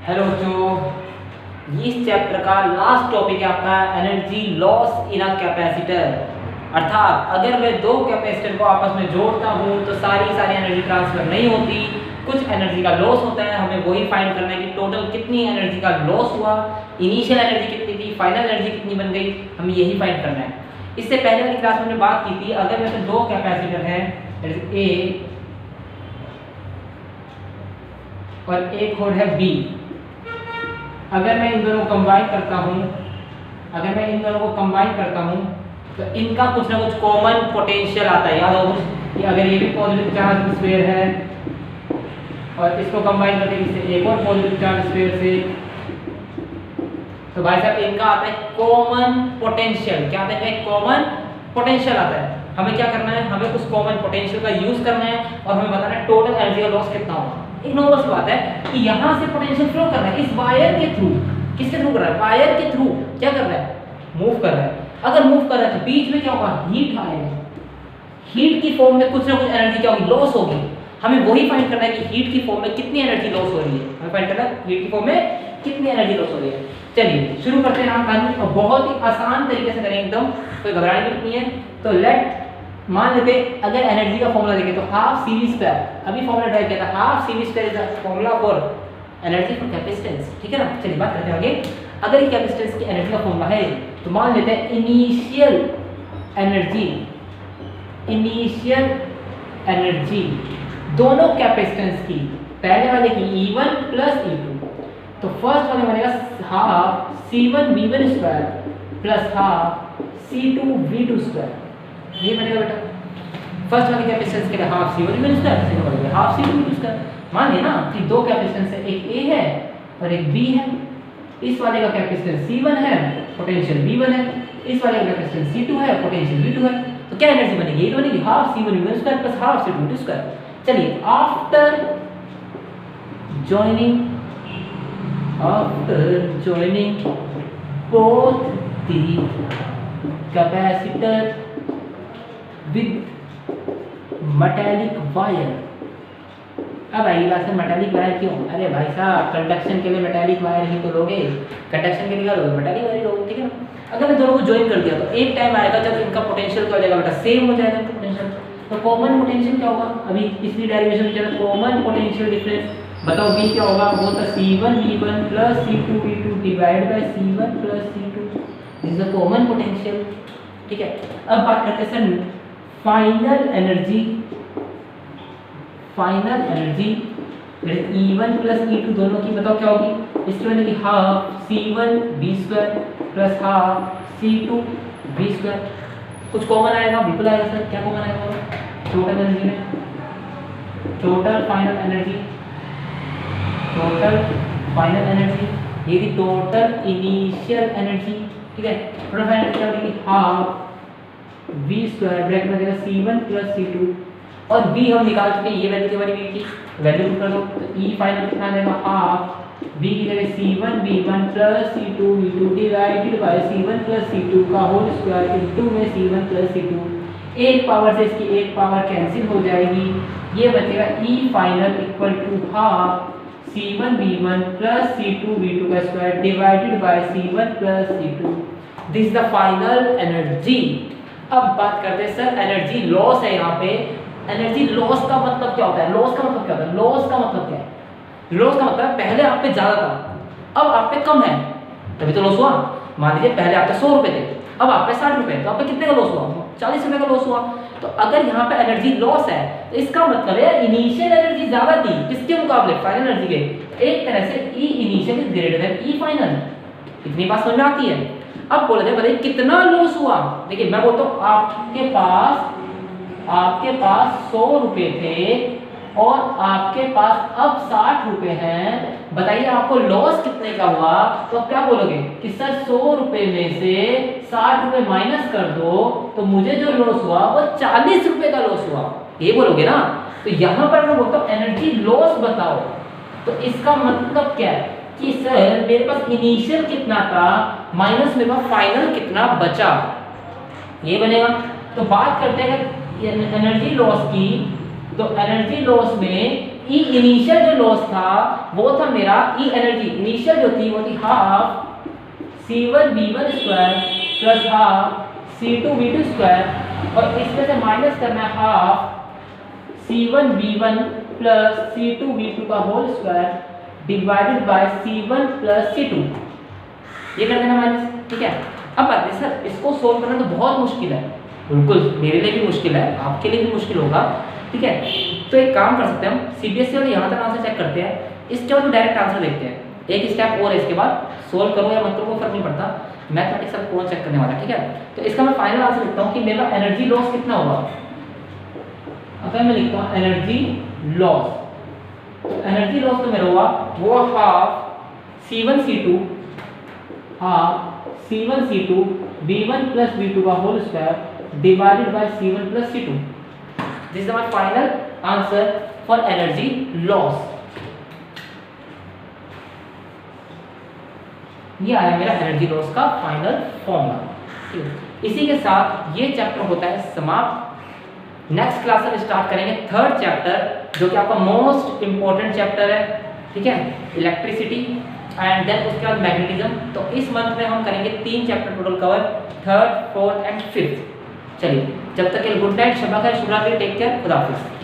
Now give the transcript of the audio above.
Hello बच्चों, इस chapter का लास्ट टॉपिक है आपका energy loss in a capacitor. अर्थात अगर मैं दो कैपेसिटर को आपस में जोड़ता हूँ तो सारी एनर्जी ट्रांसफर नहीं होती, कुछ एनर्जी का लॉस होता है। हमें वही फाइंड करना है कि टोटल कितनी एनर्जी का लॉस हुआ, इनिशियल एनर्जी कितनी थी, फाइनल एनर्जी कितनी बन गई, हमें यही फाइंड करना है। इससे पहले वाली क्लास में हमने बात की थी, अगर मेरे दो कैपेसिटर हैं ए और एक और है बी, अगर मैं इन दोनों को कंबाइन करता हूँ तो इनका कुछ ना कुछ कॉमन पोटेंशियल आता है। याद होगा कि अगर ये भी पॉजिटिव चार्ज स्फीयर है और इसको कंबाइन करके इससे एक और पॉजिटिव चार्ज स्फीयर से, तो भाई साहब इनका आता है कॉमन पोटेंशियल। क्या आता है? कॉमन पोटेंशियल आता है। हमें क्या करना है? हमें उस कॉमन पोटेंशियल का यूज करना है और हमें बताना है टोटल एनर्जी का लॉस कितना होगा। एक नॉर्मल सी बात है कि यहाँ से पोटेंशियल फ्लो कर रहा है इस वायर के थ्रू। किसके थ्रू कर रहा है? वायर के थ्रू। क्या कर रहा है? मूव कर रहा है। अगर मूव कर रहा है तो बीच में क्या होगा? हीट आएगा। हीट की फॉर्म में कुछ ना कुछ एनर्जी क्या होगी? लॉस होगी। हमें वही फाइंड करना है कि हीट की फॉर्म में कितनी एनर्जी लॉस हो रही है। हमें फाइंड करना है हीट की फॉर्म में कितनी एनर्जी लॉस हो रही है। चलिए शुरू करते हैं। हम बहुत ही आसान तरीके से करेंगे, एकदम कोई घबराने की नहीं है। तो लेट मान लेते अगर एनर्जी का फॉर्मूला देखें तो हाफ सी वी स्क्वायर, अभी फॉर्मूला ड्राइव किया था, half C V square is the formula for energy for capacitance. ठीक है ना? चलिए बात करते हैं आगे। अगर ये कैपेसिटेंस की एनर्जी का फॉर्मूला है तो मान लेते हैं इनिशियल एनर्जी दोनों कैपेसिटेंस की, पहले वाले की E1 प्लस E2, तो फर्स्ट वाले बनेगा half C1V1 square plus half C2V2 square. ये बनेगा बेटा फर्स्ट वाली कैपेसिटेंस के लिए हाफ C1V1 स्क्वायर, सेकंड वाले के हाफ C2V2 स्क्वायर। मान लेना कि दो कैपेसिटेंस है, एक A है और एक B है। इस वाले का कैपेसिटेंस C1 है, पोटेंशियल V1 है। इस वाले का कैपेसिटेंस C2 है, पोटेंशियल V2 है। तो क्या एनर्जी बनेगी? ये बनेगी half C1V1 square plus half C2V2 square. चलिए after joining both the capacitor with metallic wire। अब आई बात है मेटालिक वायर क्यों? अरे भाई साहब कंडक्शन के लिए मेटालिक वायर ही तो लोगे, कंडक्शन के लिए क्या लोगे? मेटालिक वायर ही लोगे। ठीक है ना? अगर मैं दोनों को ज्वाइन कर दिया तो एक टाइम आएगा जब इनका पोटेंशियल क्या हो जाएगा बेटा? सेम हो जाएगा इनका पोटेंशियल। तो कॉमन पोटेंशियल क्या होगा? अभी पिछली डेरिवेशन में चला कॉमन पोटेंशियल डिफरेंस, बताओ B क्या होगा? वो था C1V1 plus C2V2 divide by C1 plus C2। This is the common potential. ठीक है, अब बात करते हैं sir final energy E1 plus E2 दोनों की, बताओ क्या होगी? इसकी वजह की half C1V square plus half C2V square. कुछ कॉमन आएगा? बिल्कुल आएगा सर। क्या कॉमन आएगा? टोटल एनर्जी में टोटल फाइनल एनर्जी, ये थी टोटल इनिशियल एनर्जी। ठीक है, टोटल फाइनल एनर्जी क्या होगी? हाफ V स्क्वायर ब्रैकेट में देगा C1 प्लस C2 और V हम निकाल चुके, ये वैल्यू हमारी V की वैल्यू पुट कर दो तो E फाइनल कितना देगा? हाफ V की जगह C1V1 plus C2V2 divided by C1 plus C2 का होल स्क्वायर इनटू में C1 प्लस C2। एक पावर से इसकी एक पावर कैंसिल हो जाएगी, ये बचेगा E final equal to half C1V1 plus C2V2 का square divided by C1 plus C2। This is the final energy. अब बात करते हैं सर एनर्जी लॉस है यहाँ पे। एनर्जी लॉस का मतलब क्या होता है? लॉस का मतलब क्या होता है? लॉस का मतलब क्या है? लॉस का मतलब पहले आप पे ज्यादा था, अब आप पे कम है, तभी तो लॉस हुआ। मान लीजिए पहले आप पे 100 रुपए थे, अब आप पे 60 रुपए, तो आप पे कितने का लॉस हुआ? 40 रुपए का लॉस हुआ। तो अगर यहाँ पे एनर्जी लॉस है तो इसका मतलब है इनिशियल एनर्जी ज्यादा थी किसके मुकाबले? फाइनल एनर्जी के। एक तरह से E initial is greater than E final. इतनी बात समझ में आती है? अब बोला जाए बताइए कितना लॉस हुआ। देखिए मैं बोलता हूँ आपके पास 100 रुपए थे और आपके पास अब 60 रुपए हैं, बताइए आपको लॉस कितने का हुआ? तो आप क्या बोलोगे कि सर 100 रुपए में से 60 रुपए माइनस कर दो तो मुझे जो लॉस हुआ वो 40 रुपए का लॉस हुआ, ये बोलोगे ना? तो यहाँ पर मैं बोलता हूँ एनर्जी लॉस बताओ, तो इसका मतलब क्या है कि सर मेरे पास इनिशियल कितना था माइनस मेरे पास फाइनल कितना बचा, ये बनेगा। तो बात करते हैं एनर्जी लॉस की, तो एनर्जी लॉस में ई इनिशियल जो लॉस था वो था मेरा ई एनर्जी इनिशियल जो थी वो थी half C1V1 square plus half C2V2 square और इसमें से माइनस करना है हाफ C1V1 प्लस C2V2 का whole square divided by C1 plus C2, ये कर देना माइनस, ठीक है। अब बात है सर इसको सोल्व करना तो बहुत मुश्किल है, बिल्कुल मेरे लिए भी मुश्किल है, आपके लिए भी मुश्किल होगा, ठीक है। तो एक काम कर सकते हैं हम CBSE वाले यहाँ तक आंसर चेक करते हैं, इस स्टेप में डायरेक्ट आंसर देखते हैं, एक स्टेप और है इसके बाद, सोल्व करो या मत करो कोई फर्क नहीं पड़ता, मैथमेटिक्स सब कौन चेक करने वाला है, ठीक है। तो इसका मैं फाइनल आंसर लिखता हूँ कि मेरा एनर्जी लॉस कितना होगा। अगर मैं लिखता हूँ एनर्जी लॉस, एनर्जी लॉस तो मेरा हुआ वो half C1C2 V1 plus V2 का whole square divided by C1 plus C2, this is my final answer for energy loss. ये आया मेरा एनर्जी लॉस का फाइनल फॉर्मूला। इसी के साथ ये चैप्टर होता है समाप्त। नेक्स्ट क्लास में स्टार्ट करेंगे थर्ड चैप्टर जो कि आपका मोस्ट इंपॉर्टेंट चैप्टर है, ठीक है, इलेक्ट्रिसिटी एंड देन उसके बाद मैग्नेटिज्म। तो इस मंथ में हम करेंगे 3 chapter total cover, third, fourth and fifth. चलिए जब तक के गुड नाइट, शब्बा खैर, शुभ रात्रि, टेक केयर, खुदा हाफिज़।